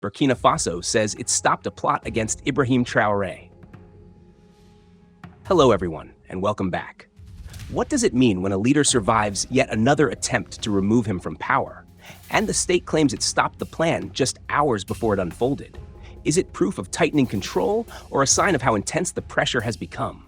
Burkina Faso says it stopped a plot against Ibrahim Traoré. Hello everyone, and welcome back. What does it mean when a leader survives yet another attempt to remove him from power, and the state claims it stopped the plan just hours before it unfolded? Is it proof of tightening control or a sign of how intense the pressure has become?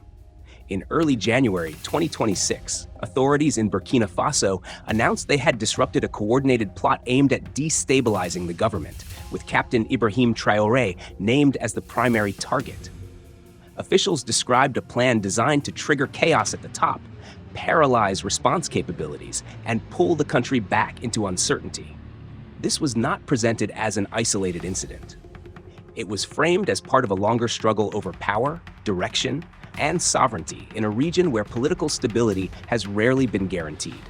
In early January 2026, authorities in Burkina Faso announced they had disrupted a coordinated plot aimed at destabilizing the government, with Captain Ibrahim Traoré named as the primary target. Officials described a plan designed to trigger chaos at the top, paralyze response capabilities, and pull the country back into uncertainty. This was not presented as an isolated incident. It was framed as part of a longer struggle over power, direction, and sovereignty in a region where political stability has rarely been guaranteed.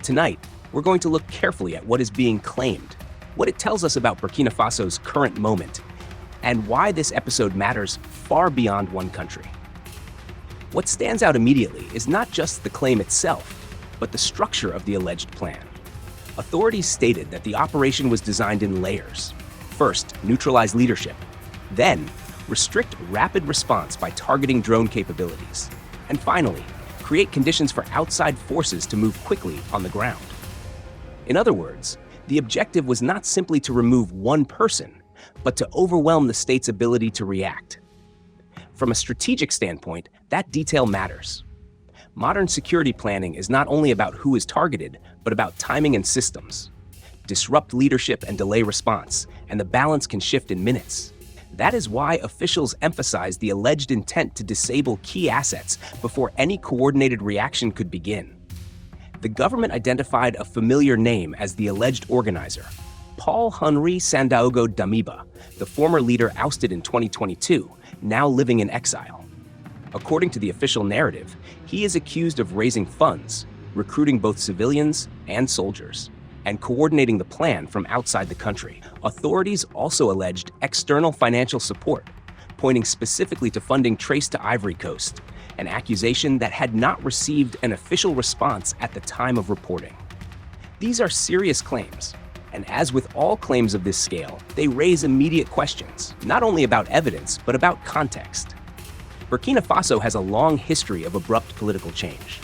Tonight, we're going to look carefully at what is being claimed, what it tells us about Burkina Faso's current moment, and why this episode matters far beyond one country. What stands out immediately is not just the claim itself, but the structure of the alleged plan. Authorities stated that the operation was designed in layers. First, neutralize leadership. Then, restrict rapid response by targeting drone capabilities. And finally, create conditions for outside forces to move quickly on the ground. In other words, the objective was not simply to remove one person, but to overwhelm the state's ability to react. From a strategic standpoint, that detail matters. Modern security planning is not only about who is targeted, but about timing and systems. Disrupt leadership and delay response, and the balance can shift in minutes. That is why officials emphasize the alleged intent to disable key assets before any coordinated reaction could begin. The government identified a familiar name as the alleged organizer, Paul-Henri Sandaogo Damiba, the former leader ousted in 2022, now living in exile. According to the official narrative, he is accused of raising funds, recruiting both civilians and soldiers, and coordinating the plan from outside the country. Authorities also alleged external financial support, pointing specifically to funding traced to Ivory Coast, an accusation that had not received an official response at the time of reporting. These are serious claims, and as with all claims of this scale, they raise immediate questions, not only about evidence, but about context. Burkina Faso has a long history of abrupt political change.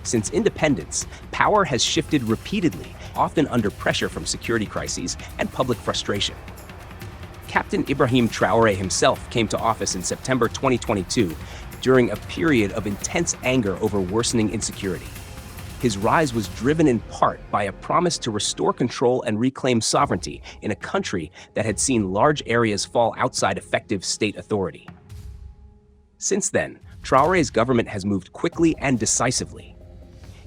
Since independence, power has shifted repeatedly, often under pressure from security crises and public frustration. Captain Ibrahim Traoré himself came to office in September 2022 during a period of intense anger over worsening insecurity. His rise was driven in part by a promise to restore control and reclaim sovereignty in a country that had seen large areas fall outside effective state authority. Since then, Traoré's government has moved quickly and decisively.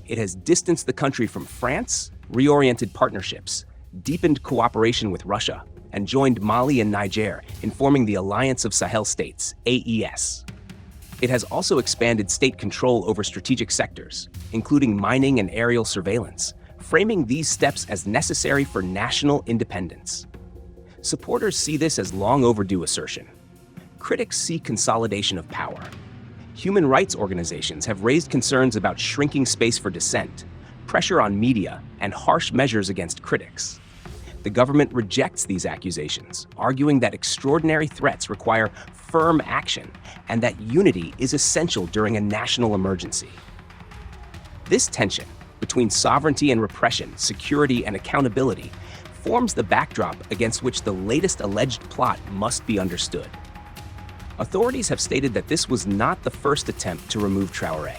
It has distanced the country from France, reoriented partnerships, deepened cooperation with Russia, and joined Mali and Niger in forming the Alliance of Sahel States, AES. It has also expanded state control over strategic sectors, including mining and aerial surveillance, framing these steps as necessary for national independence. Supporters see this as long overdue assertion. Critics see consolidation of power. Human rights organizations have raised concerns about shrinking space for dissent, pressure on media, and harsh measures against critics. The government rejects these accusations, arguing that extraordinary threats require firm action and that unity is essential during a national emergency. This tension between sovereignty and repression, security and accountability, forms the backdrop against which the latest alleged plot must be understood. Authorities have stated that this was not the first attempt to remove Traoré.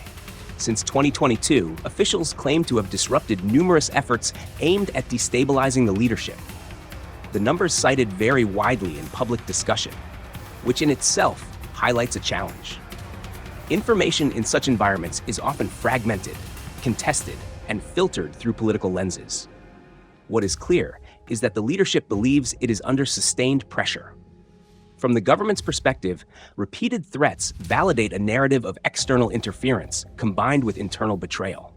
Since 2022, officials claim to have disrupted numerous efforts aimed at destabilizing the leadership. The numbers cited vary widely in public discussion, which in itself highlights a challenge. Information in such environments is often fragmented, contested, and filtered through political lenses. What is clear is that the leadership believes it is under sustained pressure. From the government's perspective, repeated threats validate a narrative of external interference combined with internal betrayal.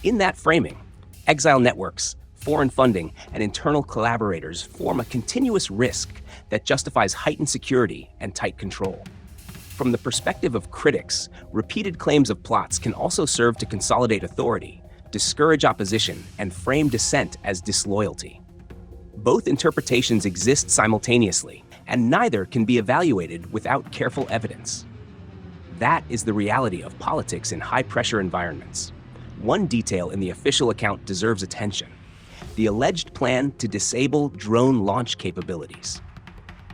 In that framing, exile networks, foreign funding, and internal collaborators form a continuous risk that justifies heightened security and tight control. From the perspective of critics, repeated claims of plots can also serve to consolidate authority, discourage opposition, and frame dissent as disloyalty. Both interpretations exist simultaneously, and neither can be evaluated without careful evidence. That is the reality of politics in high-pressure environments. One detail in the official account deserves attention: the alleged plan to disable drone launch capabilities.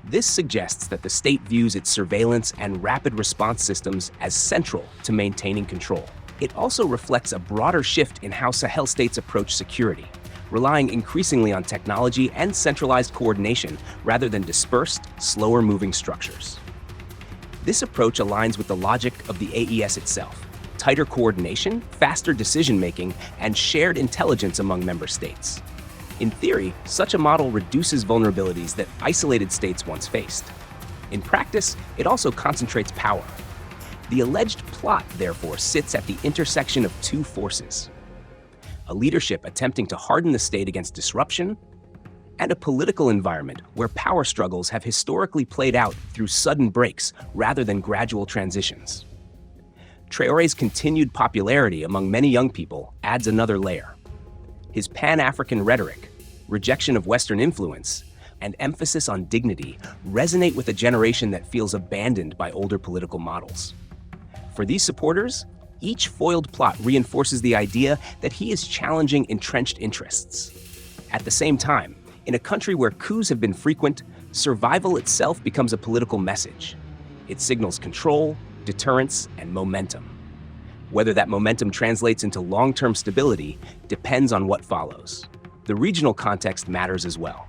This suggests that the state views its surveillance and rapid response systems as central to maintaining control. It also reflects a broader shift in how Sahel states approach security, relying increasingly on technology and centralized coordination rather than dispersed, slower-moving structures. This approach aligns with the logic of the AES itself: tighter coordination, faster decision-making, and shared intelligence among member states. In theory, such a model reduces vulnerabilities that isolated states once faced. In practice, it also concentrates power. The alleged plot, therefore, sits at the intersection of two forces: a leadership attempting to harden the state against disruption, and a political environment where power struggles have historically played out through sudden breaks rather than gradual transitions. Traoré's continued popularity among many young people adds another layer. His Pan-African rhetoric, rejection of Western influence, and emphasis on dignity resonate with a generation that feels abandoned by older political models. For these supporters, each foiled plot reinforces the idea that he is challenging entrenched interests. At the same time, in a country where coups have been frequent, survival itself becomes a political message. It signals control, deterrence, and momentum. Whether that momentum translates into long-term stability depends on what follows. The regional context matters as well.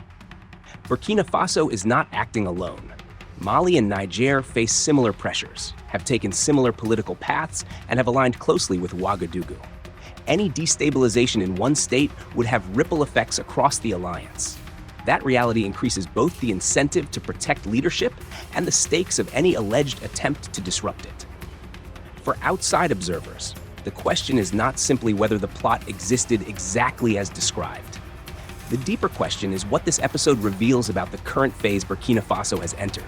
Burkina Faso is not acting alone. Mali and Niger face similar pressures, have taken similar political paths, and have aligned closely with Ouagadougou. Any destabilization in one state would have ripple effects across the alliance. That reality increases both the incentive to protect leadership and the stakes of any alleged attempt to disrupt it. For outside observers, the question is not simply whether the plot existed exactly as described. The deeper question is what this episode reveals about the current phase Burkina Faso has entered.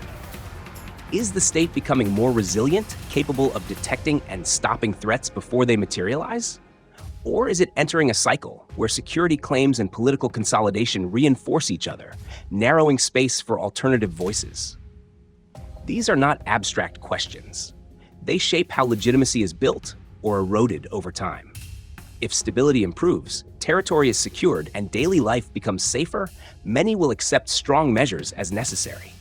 Is the state becoming more resilient, capable of detecting and stopping threats before they materialize? Or is it entering a cycle where security claims and political consolidation reinforce each other, narrowing space for alternative voices? These are not abstract questions. They shape how legitimacy is built or eroded over time. If stability improves, territory is secured, and daily life becomes safer, many will accept strong measures as necessary.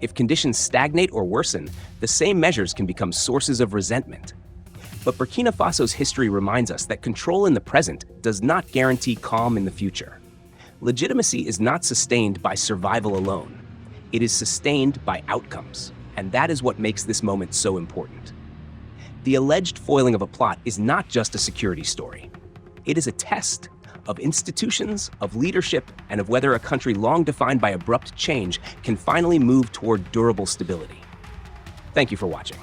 If conditions stagnate or worsen, the same measures can become sources of resentment. But Burkina Faso's history reminds us that control in the present does not guarantee calm in the future. Legitimacy is not sustained by survival alone. It is sustained by outcomes, and that is what makes this moment so important. The alleged foiling of a plot is not just a security story. It is a test of institutions, of leadership, and of whether a country long defined by abrupt change can finally move toward durable stability. Thank you for watching.